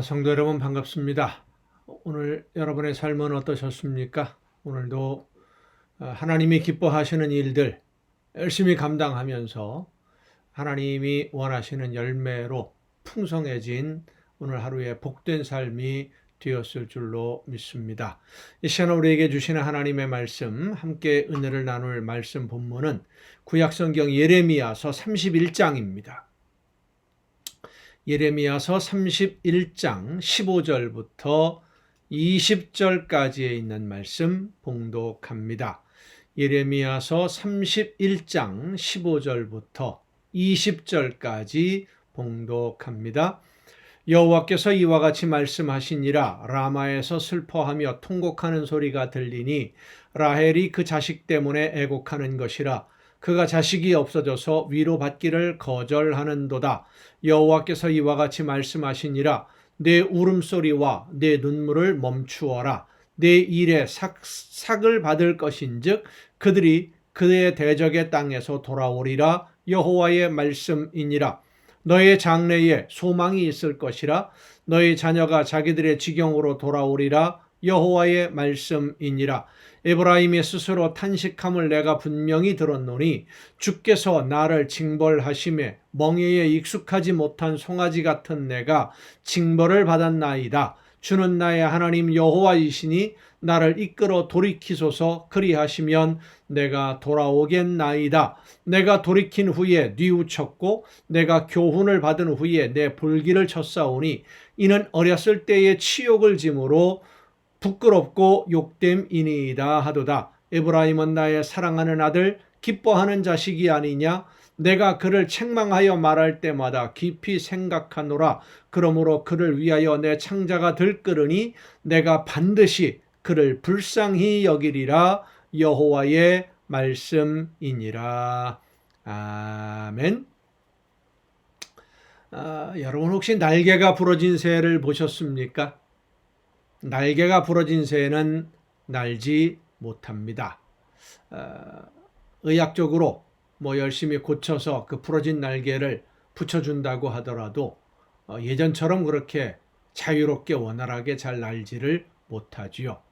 성도 여러분 반갑습니다. 오늘 여러분의 삶은 어떠셨습니까? 오늘도 하나님이 기뻐하시는 일들 열심히 감당하면서 하나님이 원하시는 열매로 풍성해진 오늘 하루의 복된 삶이 되었을 줄로 믿습니다. 이 시간 우리에게 주시는 하나님의 말씀, 함께 은혜를 나눌 말씀 본문은 구약성경 예레미야서 31장입니다. 예레미야서 31장 15절부터 20절까지에 있는 말씀 봉독합니다. 예레미야서 31장 15절부터 20절까지 봉독합니다. 여호와께서 이와 같이 말씀하시니라. 라마에서 슬퍼하며 통곡하는 소리가 들리니 라헬이 그 자식 때문에 애곡하는 것이라. 그가 자식이 없어져서 위로받기를 거절하는도다. 여호와께서 이와 같이 말씀하시니라. 내 울음소리와 내 눈물을 멈추어라. 내 일에 삭을 받을 것인즉 그들이 그의 대적의 땅에서 돌아오리라. 여호와의 말씀이니라. 너의 장래에 소망이 있을 것이라. 너의 자녀가 자기들의 지경으로 돌아오리라. 여호와의 말씀이니라. 에브라임이 스스로 탄식함을 내가 분명히 들었노니 주께서 나를 징벌하심에 멍에에 익숙하지 못한 송아지 같은 내가 징벌을 받았나이다. 주는 나의 하나님 여호와이시니 나를 이끌어 돌이키소서. 그리하시면 내가 돌아오겠나이다. 내가 돌이킨 후에 뉘우쳤고 내가 교훈을 받은 후에 내 불기를 쳤사오니 이는 어렸을 때의 치욕을 짐으로 부끄럽고 욕됨이니이다 하도다. 에브라임은 나의 사랑하는 아들, 기뻐하는 자식이 아니냐? 내가 그를 책망하여 말할 때마다 깊이 생각하노라. 그러므로 그를 위하여 내 창자가 들끓으니 내가 반드시 그를 불쌍히 여기리라. 여호와의 말씀이니라. 아멘. 여러분 혹시 날개가 부러진 새를 보셨습니까? 날개가 부러진 새는 날지 못합니다. 의학적으로 열심히 고쳐서 그 부러진 날개를 붙여준다고 하더라도 예전처럼 그렇게 자유롭게 원활하게 잘 날지를 못하지요.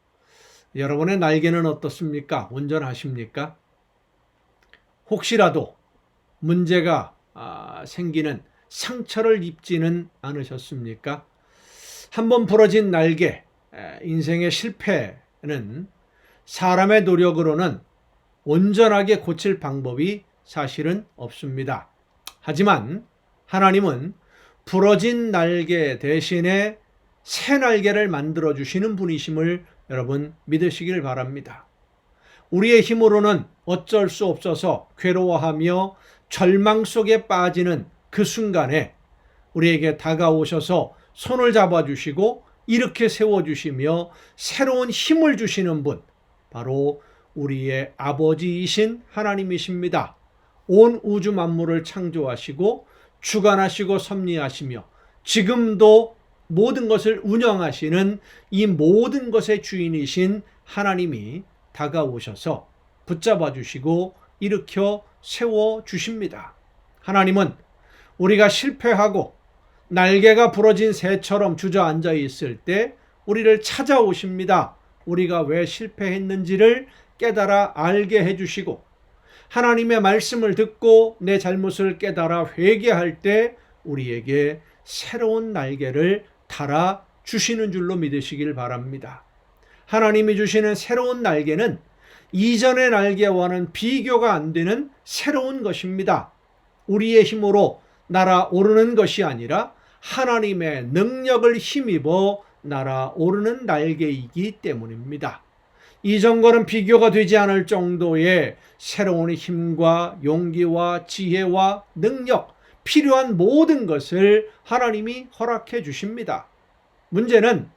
여러분의 날개는 어떻습니까? 온전하십니까? 혹시라도 문제가 생기는 상처를 입지는 않으셨습니까? 한번 부러진 날개, 인생의 실패는 사람의 노력으로는 온전하게 고칠 방법이 사실은 없습니다. 하지만 하나님은 부러진 날개 대신에 새 날개를 만들어 주시는 분이심을 여러분 믿으시길 바랍니다. 우리의 힘으로는 어쩔 수 없어서 괴로워하며 절망 속에 빠지는 그 순간에 우리에게 다가오셔서 손을 잡아주시고 이렇게 세워주시며 새로운 힘을 주시는 분, 바로 우리의 아버지이신 하나님이십니다. 온 우주 만물을 창조하시고 주관하시고 섭리하시며 지금도 모든 것을 운영하시는 이 모든 것의 주인이신 하나님이 다가오셔서 붙잡아 주시고 일으켜 세워주십니다. 하나님은 우리가 실패하고 날개가 부러진 새처럼 주저앉아 있을 때 우리를 찾아오십니다. 우리가 왜 실패했는지를 깨달아 알게 해주시고 하나님의 말씀을 듣고 내 잘못을 깨달아 회개할 때 우리에게 새로운 날개를 달아 주시는 줄로 믿으시길 바랍니다. 하나님이 주시는 새로운 날개는 이전의 날개와는 비교가 안 되는 새로운 것입니다. 우리의 힘으로 날아오르는 것이 아니라 하나님의 능력을 힘입어 날아오르는 날개이기 때문입니다. 이전과는 비교가 되지 않을 정도의 새로운 힘과 용기와 지혜와 능력, 필요한 모든 것을 하나님이 허락해 주십니다. 문제는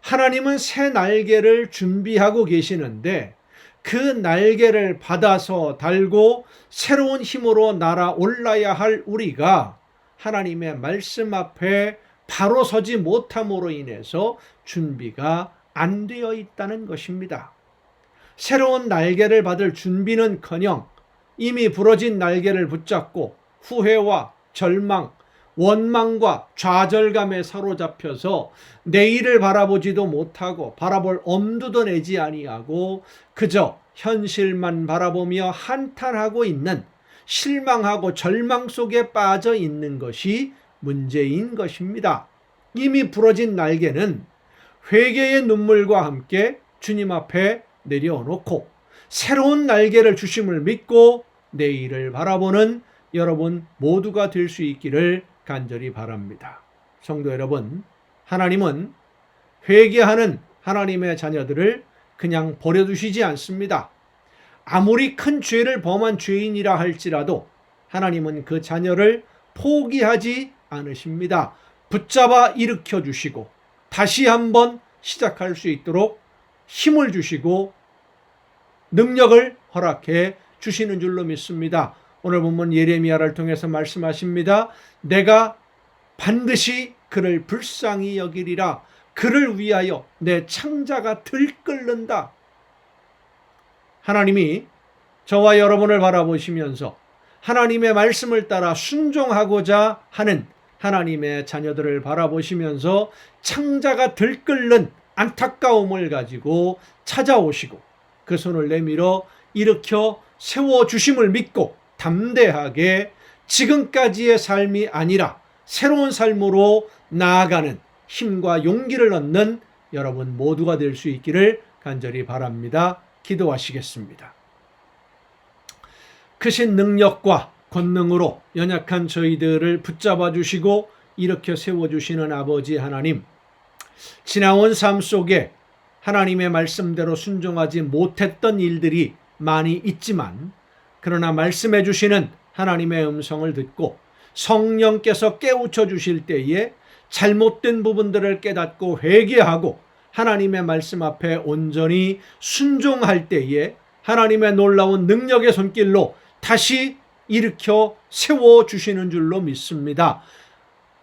하나님은 새 날개를 준비하고 계시는데 그 날개를 받아서 달고 새로운 힘으로 날아올라야 할 우리가 하나님의 말씀 앞에 바로 서지 못함으로 인해서 준비가 안 되어 있다는 것입니다. 새로운 날개를 받을 준비는커녕 이미 부러진 날개를 붙잡고 후회와 절망, 원망과 좌절감에 사로잡혀서 내일을 바라보지도 못하고 바라볼 엄두도 내지 아니하고 그저 현실만 바라보며 한탄하고 있는, 실망하고 절망 속에 빠져 있는 것이 문제인 것입니다. 이미 부러진 날개는 회개의 눈물과 함께 주님 앞에 내려놓고 새로운 날개를 주심을 믿고 내일을 바라보는 여러분 모두가 될 수 있기를 간절히 바랍니다. 성도 여러분, 하나님은 회개하는 하나님의 자녀들을 그냥 버려두시지 않습니다. 아무리 큰 죄를 범한 죄인이라 할지라도 하나님은 그 자녀를 포기하지 않으십니다. 붙잡아 일으켜 주시고 다시 한번 시작할 수 있도록 힘을 주시고 능력을 허락해 주시는 줄로 믿습니다. 오늘 본문 예레미야를 통해서 말씀하십니다. 내가 반드시 그를 불쌍히 여기리라. 그를 위하여 내 창자가 들끓는다. 하나님이 저와 여러분을 바라보시면서 하나님의 말씀을 따라 순종하고자 하는 하나님의 자녀들을 바라보시면서 창자가 들끓는 안타까움을 가지고 찾아오시고 그 손을 내밀어 일으켜 세워주심을 믿고 담대하게 지금까지의 삶이 아니라 새로운 삶으로 나아가는 힘과 용기를 얻는 여러분 모두가 될 수 있기를 간절히 바랍니다. 기도하시겠습니다. 크신 능력과 권능으로 연약한 저희들을 붙잡아 주시고 일으켜 세워주시는 아버지 하나님, 지나온 삶 속에 하나님의 말씀대로 순종하지 못했던 일들이 많이 있지만 그러나 말씀해 주시는 하나님의 음성을 듣고 성령께서 깨우쳐 주실 때에 잘못된 부분들을 깨닫고 회개하고 하나님의 말씀 앞에 온전히 순종할 때에 하나님의 놀라운 능력의 손길로 다시 일으켜 세워주시는 줄로 믿습니다.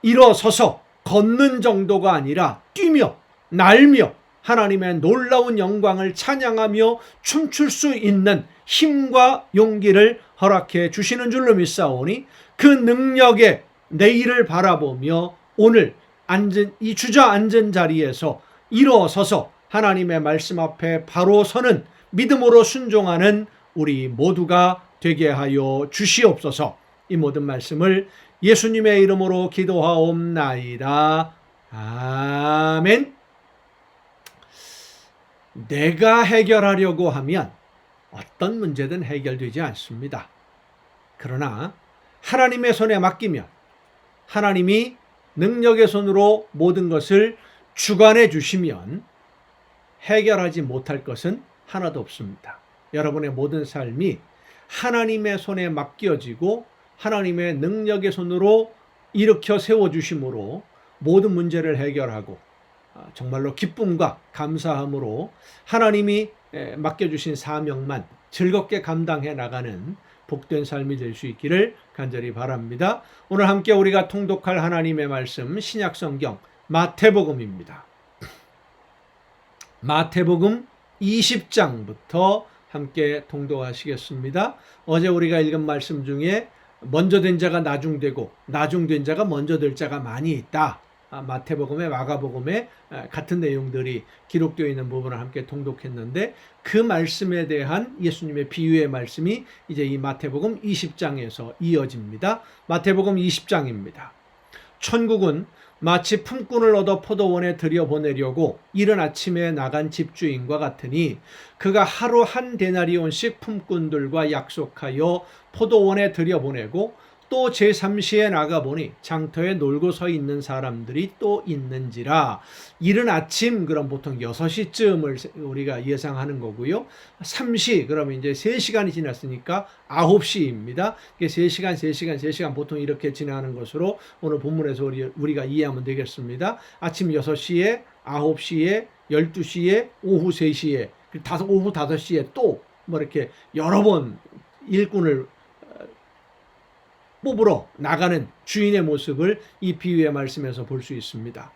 일어서서 걷는 정도가 아니라 뛰며 날며 하나님의 놀라운 영광을 찬양하며 춤출 수 있는 힘과 용기를 허락해 주시는 줄로 믿사오니 그 능력의 내일을 바라보며 오늘 앉은 이 주저앉은 자리에서 일어서서 하나님의 말씀 앞에 바로 서는 믿음으로 순종하는 우리 모두가 되게 하여 주시옵소서. 이 모든 말씀을 예수님의 이름으로 기도하옵나이다. 아멘. 내가 해결하려고 하면 어떤 문제든 해결되지 않습니다. 그러나 하나님의 손에 맡기면 하나님이 능력의 손으로 모든 것을 주관해 주시면 해결하지 못할 것은 하나도 없습니다. 여러분의 모든 삶이 하나님의 손에 맡겨지고 하나님의 능력의 손으로 일으켜 세워주심으로 모든 문제를 해결하고 정말로 기쁨과 감사함으로 하나님이 맡겨주신 사명만 즐겁게 감당해 나가는 복된 삶이 될 수 있기를 간절히 바랍니다. 오늘 함께 우리가 통독할 하나님의 말씀 신약성경 마태복음입니다. 마태복음 20장부터 함께 통독하시겠습니다. 어제 우리가 읽은 말씀 중에 먼저 된 자가 나중되고 나중된 자가 먼저 될 자가 많이 있다. 마태복음에 마가복음에 같은 내용들이 기록되어 있는 부분을 함께 통독했는데 그 말씀에 대한 예수님의 비유의 말씀이 이제 이 마태복음 20장에서 이어집니다. 마태복음 20장입니다. 천국은 마치 품꾼을 얻어 포도원에 들여보내려고 이른 아침에 나간 집주인과 같으니 그가 하루 한 데나리온씩 품꾼들과 약속하여 포도원에 들여보내고 또 제3시에 나가보니 장터에 놀고 서 있는 사람들이 또 있는지라. 이른 아침 그럼 보통 6시쯤을 우리가 예상하는 거고요. 3시 그러면 이제 3시간이 지났으니까 9시입니다. 3시간 보통 이렇게 지나는 것으로 오늘 본문에서 우리가 이해하면 되겠습니다. 아침 6시에 9시에 12시에 오후 3시에 오후 5시에 또 뭐 이렇게 여러 번 일꾼을 뽑으러 나가는 주인의 모습을 이 비유의 말씀에서 볼 수 있습니다.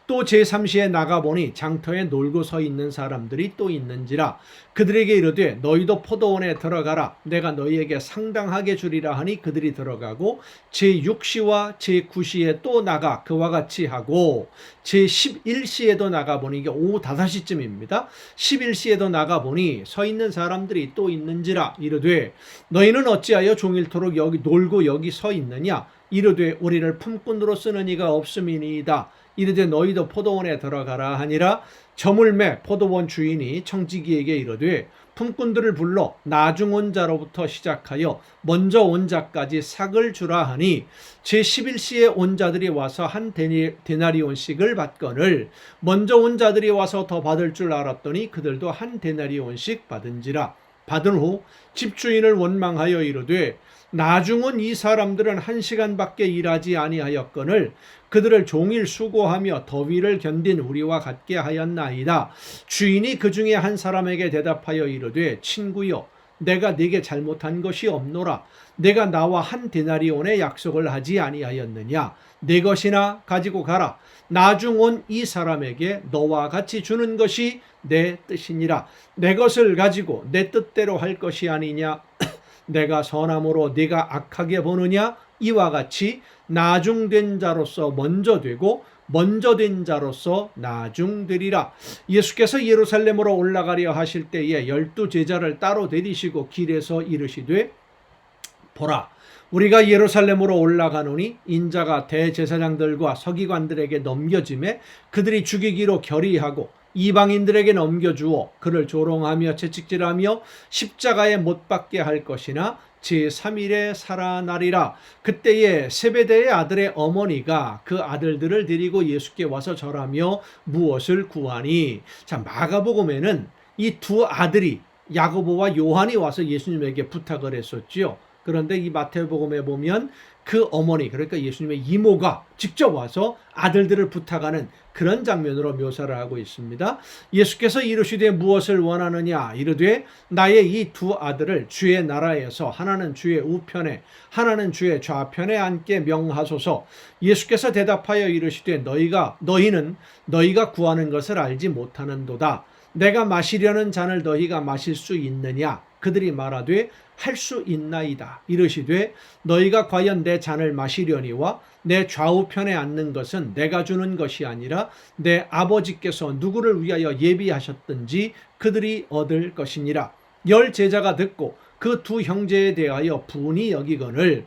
또 제3시에 나가보니 장터에 놀고 서 있는 사람들이 또 있는지라. 그들에게 이르되 너희도 포도원에 들어가라. 내가 너희에게 상당하게 주리라 하니 그들이 들어가고 제6시와 제9시에 또 나가 그와 같이 하고 제11시에도 나가보니 이게 오후 5시쯤입니다. 11시에도 나가보니 서 있는 사람들이 또 있는지라. 이르되 너희는 어찌하여 종일토록 여기 놀고 여기 서 있느냐. 이르되 우리를 품꾼으로 쓰는 이가 없음이니이다. 이르되 너희도 포도원에 들어가라 하니라. 저물매 포도원 주인이 청지기에게 이르되 품꾼들을 불러 나중 온 자로부터 시작하여 먼저 온 자까지 삭을 주라 하니 제11시에 온 자들이 와서 한 데나리온씩을 받거늘 먼저 온 자들이 와서 더 받을 줄 알았더니 그들도 한 데나리온씩 받은지라. 받은 후 집주인을 원망하여 이르되 나중 온 이 사람들은 1시간밖에 일하지 아니하였거늘 그들을 종일 수고하며 더위를 견딘 우리와 같게 하였나이다. 주인이 그 중에 한 사람에게 대답하여 이르되 친구여 내가 네게 잘못한 것이 없노라. 내가 나와 한 데나리온의 약속을 하지 아니하였느냐. 내 것이나 가지고 가라. 나중 온 이 사람에게 너와 같이 주는 것이 내 뜻이니라. 내 것을 가지고 내 뜻대로 할 것이 아니냐. 내가 선함으로 네가 악하게 보느냐. 이와 같이 나중된 자로서 먼저 되고 먼저 된 자로서 나중되리라. 예수께서 예루살렘으로 올라가려 하실 때에 12 제자를 따로 데리시고 길에서 이르시되 보라 우리가 예루살렘으로 올라가노니 인자가 대제사장들과 서기관들에게 넘겨짐에 그들이 죽이기로 결의하고 이방인들에게 넘겨주어 그를 조롱하며 채찍질하며 십자가에 못 박게 할 것이나 제3일에 살아나리라. 그때에 세베대의 아들의 어머니가 그 아들들을 데리고 예수께 와서 절하며 무엇을 구하니. 자, 마가복음에는 이 두 아들이 야고보와 요한이 와서 예수님에게 부탁을 했었지요. 그런데 이 마태복음에 보면 그 어머니, 그러니까 예수님의 이모가 직접 와서 아들들을 부탁하는 그런 장면으로 묘사를 하고 있습니다. 예수께서 이르시되 무엇을 원하느냐. 이르되 나의 이 두 아들을 주의 나라에서 하나는 주의 우편에 하나는 주의 좌편에 앉게 명하소서. 예수께서 대답하여 이르시되 너희는 너희가 구하는 것을 알지 못하는도다. 내가 마시려는 잔을 너희가 마실 수 있느냐. 그들이 말하되 할 수 있나이다. 이르시되 너희가 과연 내 잔을 마시려니와 내 좌우편에 앉는 것은 내가 주는 것이 아니라 내 아버지께서 누구를 위하여 예비하셨든지 그들이 얻을 것이니라. 10 제자가 듣고 그 두 형제에 대하여 분이 여기거늘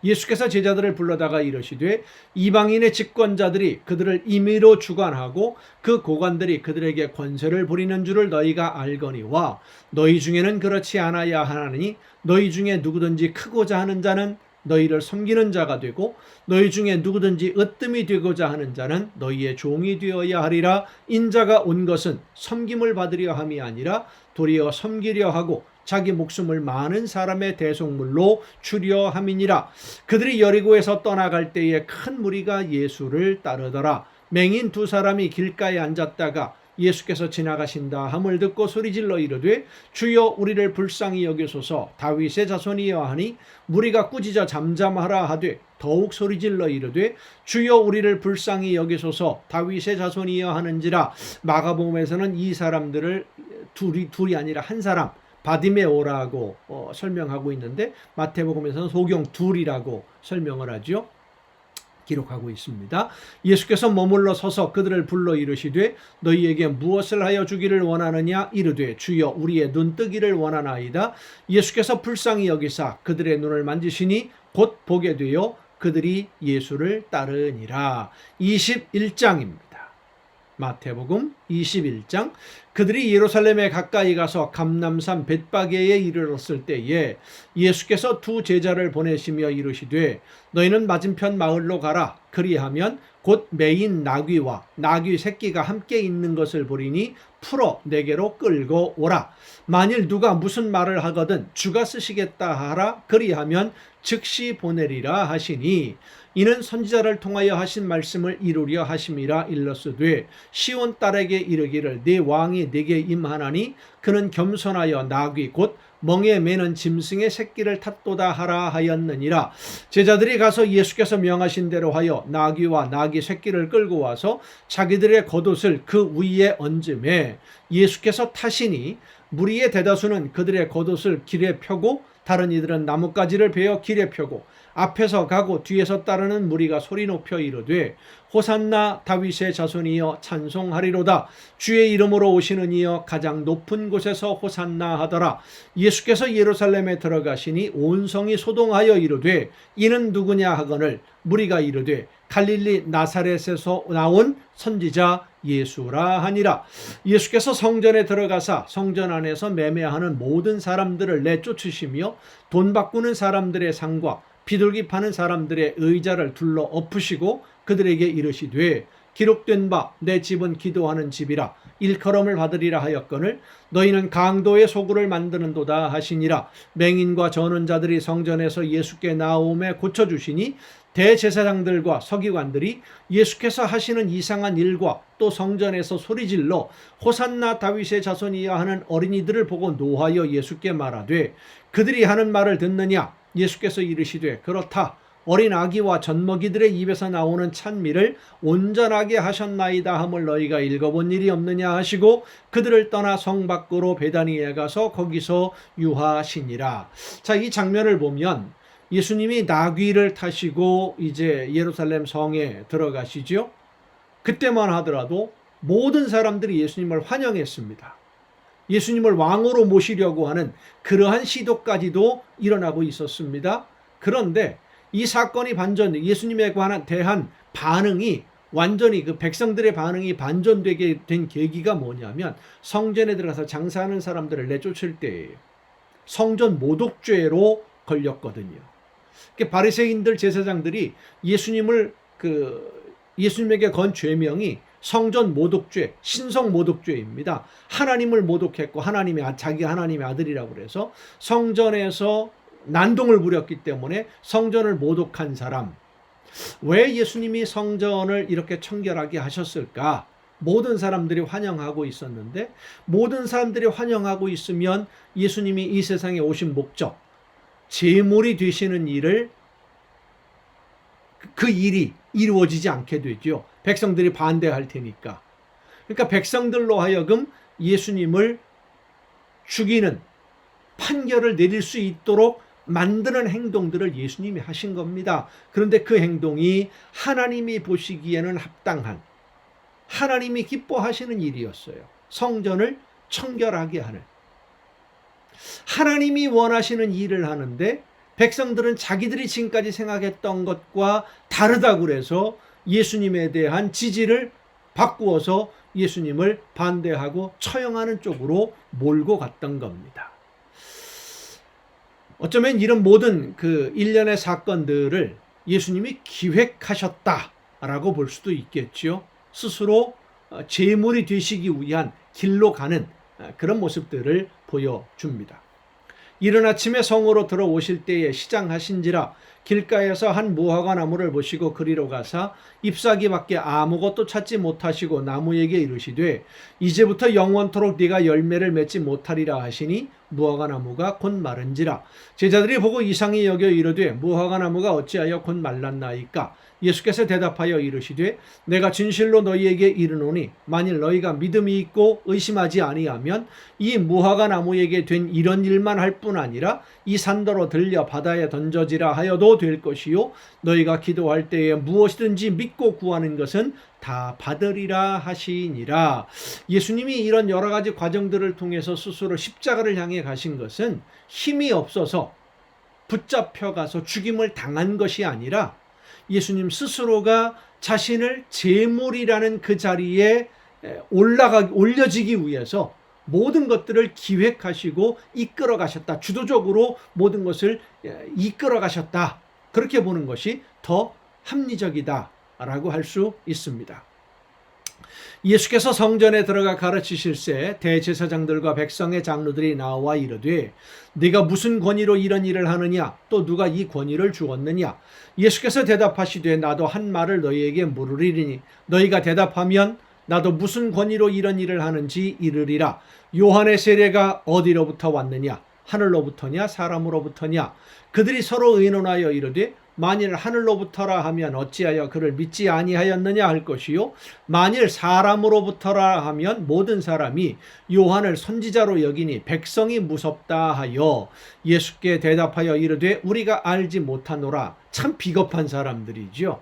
예수께서 제자들을 불러다가 이르시되 이방인의 집권자들이 그들을 임의로 주관하고 그 고관들이 그들에게 권세를 부리는 줄을 너희가 알거니와 너희 중에는 그렇지 않아야 하나니 너희 중에 누구든지 크고자 하는 자는 너희를 섬기는 자가 되고 너희 중에 누구든지 으뜸이 되고자 하는 자는 너희의 종이 되어야 하리라. 인자가 온 것은 섬김을 받으려 함이 아니라 도리어 섬기려 하고 자기 목숨을 많은 사람의 대속물로 주려 함이니라. 그들이 여리고에서 떠나갈 때에 큰 무리가 예수를 따르더라. 맹인 2 사람이 길가에 앉았다가 예수께서 지나가신다 함을 듣고 소리질러 이르되 주여 우리를 불쌍히 여기소서. 다윗의 자손이여 하니 무리가 꾸짖어 잠잠하라 하되 더욱 소리질러 이르되 주여 우리를 불쌍히 여기소서. 다윗의 자손이여 하는지라. 마가복음에서는 이 사람들을 둘이 아니라 한 사람 바디메오라고 설명하고 있는데 마태복음에서는 소경 둘이라고 설명을 하죠. 기록하고 있습니다. 예수께서 머물러 서서 그들을 불러 이르시되 너희에게 무엇을 하여 주기를 원하느냐. 이르되 주여 우리의 눈 뜨기를 원하나이다. 예수께서 불쌍히 여기사 그들의 눈을 만지시니 곧 보게 되어 그들이 예수를 따르니라. 21장입니다. 마태복음 21장. 그들이 예루살렘에 가까이 가서 감람산 벳바게에 이르렀을 때에 예수께서 2 제자를 보내시며 이르시되 너희는 맞은편 마을로 가라. 그리하면 곧 매인 나귀와 나귀 새끼가 함께 있는 것을 보리니 풀어 내게로 끌고 오라. 만일 누가 무슨 말을 하거든 주가 쓰시겠다 하라. 그리하면 즉시 보내리라 하시니 이는 선지자를 통하여 하신 말씀을 이루려 하심이라. 일러스되 시온 딸에게 이르기를 네 왕이 네게 임하나니 그는 겸손하여 나귀 곧 멍에 매는 짐승의 새끼를 탓도다 하라 하였느니라. 제자들이 가서 예수께서 명하신 대로 하여 나귀와 나귀 새끼를 끌고 와서 자기들의 겉옷을 그 위에 얹음에 예수께서 타시니 무리의 대다수는 그들의 겉옷을 길에 펴고 다른 이들은 나뭇가지를 베어 길에 펴고 앞에서 가고 뒤에서 따르는 무리가 소리 높여 이르되 호산나 다윗의 자손이여 찬송하리로다. 주의 이름으로 오시는 이여 가장 높은 곳에서 호산나 하더라. 예수께서 예루살렘에 들어가시니 온 성이 소동하여 이르되 이는 누구냐 하거늘 무리가 이르되 갈릴리 나사렛에서 나온 선지자 예수라 하니라. 예수께서 성전에 들어가사 성전 안에서 매매하는 모든 사람들을 내쫓으시며 돈 바꾸는 사람들의 상과 비둘기 파는 사람들의 의자를 둘러 엎으시고 그들에게 이르시되 기록된 바 내 집은 기도하는 집이라 일컬음을 받으리라 하였거늘 너희는 강도의 소굴을 만드는도다 하시니라. 맹인과 저는 자들이 성전에서 예수께 나오매 고쳐주시니 대제사장들과 서기관들이 예수께서 하시는 이상한 일과 또 성전에서 소리질러 호산나 다윗의 자손이야 하는 어린이들을 보고 노하여 예수께 말하되 그들이 하는 말을 듣느냐. 예수께서 이르시되 그렇다. 어린 아기와 젖먹이들의 입에서 나오는 찬미를 온전하게 하셨나이다 함을 너희가 읽어본 일이 없느냐 하시고 그들을 떠나 성 밖으로 베다니에 가서 거기서 유하시니라. 자, 이 장면을 보면 예수님이 나귀를 타시고 이제 예루살렘 성에 들어가시죠. 그때만 하더라도 모든 사람들이 예수님을 환영했습니다. 예수님을 왕으로 모시려고 하는 그러한 시도까지도 일어나고 있었습니다. 그런데 이 사건이 예수님에 대한 반응이 완전히 그 백성들의 반응이 반전되게 된 계기가 뭐냐면 성전에 들어가서 장사하는 사람들을 내쫓을 때예요. 성전 모독죄로 걸렸거든요. 바리새인들 제사장들이 예수님에게 건 죄명이 성전 모독죄, 신성 모독죄입니다. 하나님을 모독했고 자기 하나님의 아들이라고 그래서 성전에서 난동을 부렸기 때문에 성전을 모독한 사람. 왜 예수님이 성전을 이렇게 청결하게 하셨을까? 모든 사람들이 환영하고 있었는데 모든 사람들이 환영하고 있으면 예수님이 이 세상에 오신 목적, 제물이 되시는 일을 그 일이 이루어지지 않게 되죠. 백성들이 반대할 테니까. 그러니까 백성들로 하여금 예수님을 죽이는 판결을 내릴 수 있도록 만드는 행동들을 예수님이 하신 겁니다. 그런데 그 행동이 하나님이 보시기에는 합당한, 하나님이 기뻐하시는 일이었어요. 성전을 청결하게 하는. 하나님이 원하시는 일을 하는데 백성들은 자기들이 지금까지 생각했던 것과 다르다고 그래서 예수님에 대한 지지를 바꾸어서 예수님을 반대하고 처형하는 쪽으로 몰고 갔던 겁니다. 어쩌면 이런 모든 그 일련의 사건들을 예수님이 기획하셨다라고 볼 수도 있겠죠. 스스로 제물이 되시기 위한 길로 가는 그런 모습들을 보여줍니다. 이른 아침에 성으로 들어오실 때에 시장하신지라 길가에서 한 무화과 나무를 보시고 그리로 가사 잎사귀밖에 아무것도 찾지 못하시고 나무에게 이르시되 이제부터 영원토록 네가 열매를 맺지 못하리라 하시니 무화과 나무가 곧 마른지라. 제자들이 보고 이상히 여겨 이르되 무화과 나무가 어찌하여 곧 말랐나이까. 예수께서 대답하여 이르시되 내가 진실로 너희에게 이르노니 만일 너희가 믿음이 있고 의심하지 아니하면 이 무화과 나무에게 된 이런 일만 할 뿐 아니라 이 산더러 들려 바다에 던져지라 하여도 될 것이요 너희가 기도할 때에 무엇이든지 믿고 구하는 것은 다 받으리라 하시니라. 예수님이 이런 여러 가지 과정들을 통해서 스스로 십자가를 향해 가신 것은 힘이 없어서 붙잡혀가서 죽임을 당한 것이 아니라 예수님 스스로가 자신을 제물이라는 그 자리에 올려지기 위해서 모든 것들을 기획하시고 이끌어 가셨다. 주도적으로 모든 것을 이끌어 가셨다. 그렇게 보는 것이 더 합리적이다라고 할 수 있습니다. 예수께서 성전에 들어가 가르치실새 대제사장들과 백성의 장로들이 나와 이르되 네가 무슨 권위로 이런 일을 하느냐 또 누가 이 권위를 주었느냐. 예수께서 대답하시되 나도 한 말을 너희에게 물으리니 너희가 대답하면 나도 무슨 권위로 이런 일을 하는지 이르리라. 요한의 세례가 어디로부터 왔느냐 하늘로부터냐 사람으로부터냐? 그들이 서로 의논하여 이르되 만일 하늘로부터라 하면 어찌하여 그를 믿지 아니하였느냐 할 것이요 만일 사람으로부터라 하면 모든 사람이 요한을 선지자로 여기니 백성이 무섭다 하여 예수께 대답하여 이르되 우리가 알지 못하노라. 참 비겁한 사람들이죠.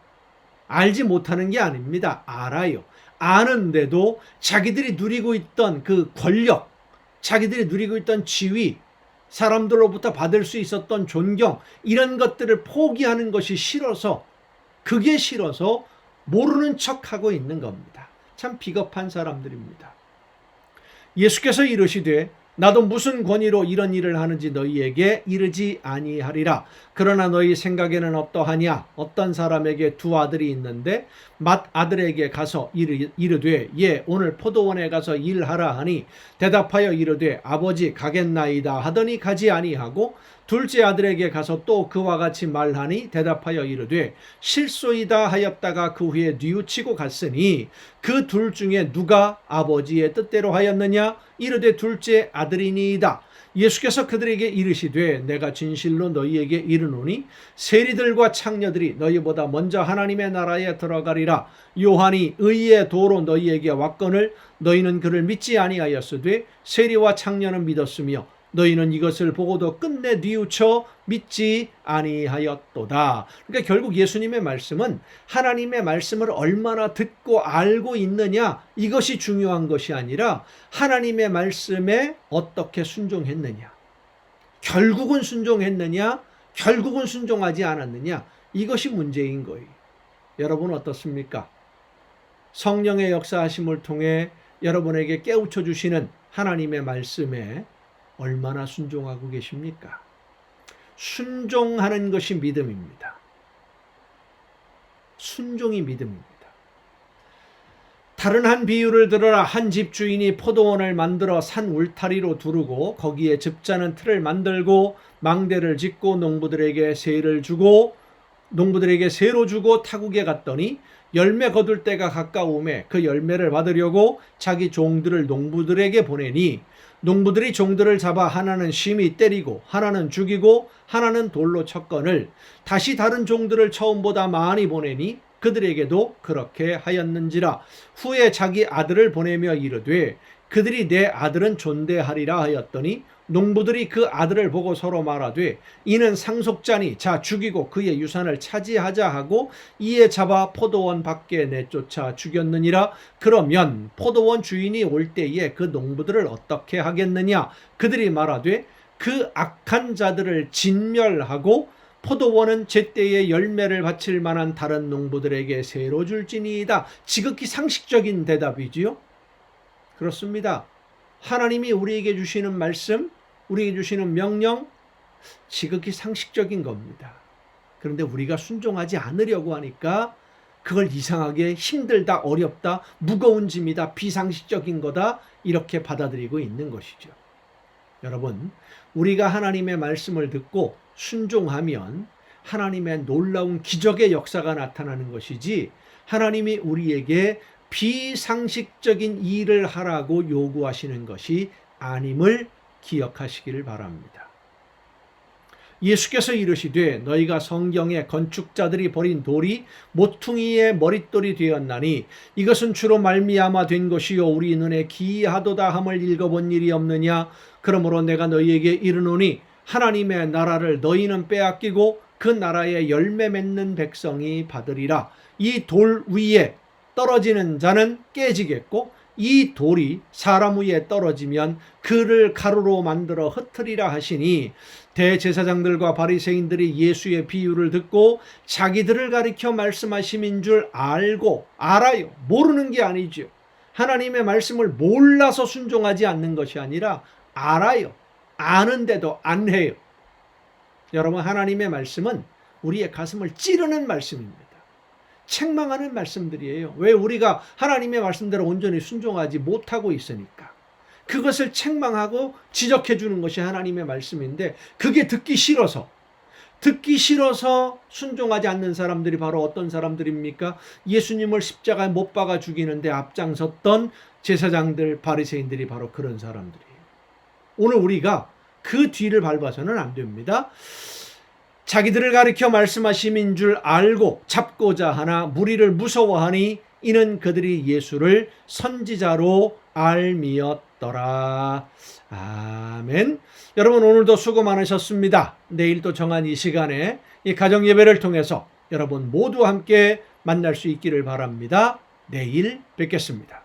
알지 못하는 게 아닙니다. 알아요. 아는데도 자기들이 누리고 있던 그 권력, 자기들이 누리고 있던 지위, 사람들로부터 받을 수 있었던 존경, 이런 것들을 포기하는 것이 싫어서, 그게 싫어서 모르는 척하고 있는 겁니다. 참 비겁한 사람들입니다. 예수께서 이르시되 나도 무슨 권위로 이런 일을 하는지 너희에게 이르지 아니하리라. 그러나 너희 생각에는 어떠하냐? 어떤 사람에게 두 아들이 있는데 맏아들에게 가서 이르되 예 오늘 포도원에 가서 일하라 하니 대답하여 이르되 아버지 가겠나이다 하더니 가지 아니하고 둘째 아들에게 가서 또 그와 같이 말하니 대답하여 이르되 실소이다 하였다가 그 후에 뉘우치고 갔으니 그 둘 중에 누가 아버지의 뜻대로 하였느냐? 이르되 둘째 아들이니이다. 예수께서 그들에게 이르시되 내가 진실로 너희에게 이르노니 세리들과 창녀들이 너희보다 먼저 하나님의 나라에 들어가리라. 요한이 의의 도로 너희에게 왔거늘 너희는 그를 믿지 아니하였으되 세리와 창녀는 믿었으며 너희는 이것을 보고도 끝내 뉘우쳐 믿지 아니하였도다. 그러니까 결국 예수님의 말씀은 하나님의 말씀을 얼마나 듣고 알고 있느냐, 이것이 중요한 것이 아니라 하나님의 말씀에 어떻게 순종했느냐, 결국은 순종했느냐, 결국은 순종하지 않았느냐, 이것이 문제인 거예요. 여러분 어떻습니까? 성령의 역사하심을 통해 여러분에게 깨우쳐 주시는 하나님의 말씀에 얼마나 순종하고 계십니까? 순종하는 것이 믿음입니다. 순종이 믿음입니다. 다른 한 비유를 들어라. 한 집 주인이 포도원을 만들어 산 울타리로 두르고 거기에 즙자는 틀을 만들고 망대를 짓고 농부들에게 세로 주고 타국에 갔더니 열매 거둘 때가 가까우매 그 열매를 받으려고 자기 종들을 농부들에게 보내니 농부들이 종들을 잡아 하나는 심히 때리고 하나는 죽이고 하나는 돌로 쳤거늘 다시 다른 종들을 처음보다 많이 보내니 그들에게도 그렇게 하였는지라. 후에 자기 아들을 보내며 이르되 그들이 내 아들은 존대하리라 하였더니 농부들이 그 아들을 보고 서로 말하되 이는 상속자니 자 죽이고 그의 유산을 차지하자 하고 이에 잡아 포도원 밖에 내쫓아 죽였느니라. 그러면 포도원 주인이 올 때에 그 농부들을 어떻게 하겠느냐? 그들이 말하되 그 악한 자들을 진멸하고 포도원은 제때에 열매를 바칠 만한 다른 농부들에게 새로 줄지니이다. 지극히 상식적인 대답이지요. 그렇습니다. 하나님이 우리에게 주시는 말씀, 우리에게 주시는 명령, 지극히 상식적인 겁니다. 그런데 우리가 순종하지 않으려고 하니까 그걸 이상하게 힘들다, 어렵다, 무거운 짐이다, 비상식적인 거다, 이렇게 받아들이고 있는 것이죠. 여러분, 우리가 하나님의 말씀을 듣고 순종하면 하나님의 놀라운 기적의 역사가 나타나는 것이지 하나님이 우리에게 비상식적인 일을 하라고 요구하시는 것이 아님을 기억하시기를 바랍니다. 예수께서 이르시되 너희가 성경에 건축자들이 버린 돌이 모퉁이의 머릿돌이 되었나니 이것은 주로 말미암아 된 것이요 우리 눈에 기이하도다 함을 읽어본 일이 없느냐. 그러므로 내가 너희에게 이르노니 하나님의 나라를 너희는 빼앗기고 그 나라에 열매 맺는 백성이 받으리라. 이 돌 위에 떨어지는 자는 깨지겠고 이 돌이 사람 위에 떨어지면 그를 가루로 만들어 흩으리라 하시니 대제사장들과 바리새인들이 예수의 비유를 듣고 자기들을 가리켜 말씀하심인 줄 알아요. 모르는 게 아니죠. 하나님의 말씀을 몰라서 순종하지 않는 것이 아니라 알아요. 아는데도 안 해요. 여러분, 하나님의 말씀은 우리의 가슴을 찌르는 말씀입니다. 책망하는 말씀들이에요. 왜? 우리가 하나님의 말씀대로 온전히 순종하지 못하고 있으니까. 그것을 책망하고 지적해 주는 것이 하나님의 말씀인데 그게 듣기 싫어서 순종하지 않는 사람들이 바로 어떤 사람들입니까? 예수님을 십자가에 못 박아 죽이는데 앞장섰던 제사장들, 바리새인들이 바로 그런 사람들이에요. 오늘 우리가 그 뒤를 밟아서는 안 됩니다. 자기들을 가리켜 말씀하심인 줄 알고 잡고자 하나 무리를 무서워하니 이는 그들이 예수를 선지자로 알미었더라. 아멘. 여러분, 오늘도 수고 많으셨습니다. 내일 또 정한 이 시간에 이 가정 예배를 통해서 여러분 모두 함께 만날 수 있기를 바랍니다. 내일 뵙겠습니다.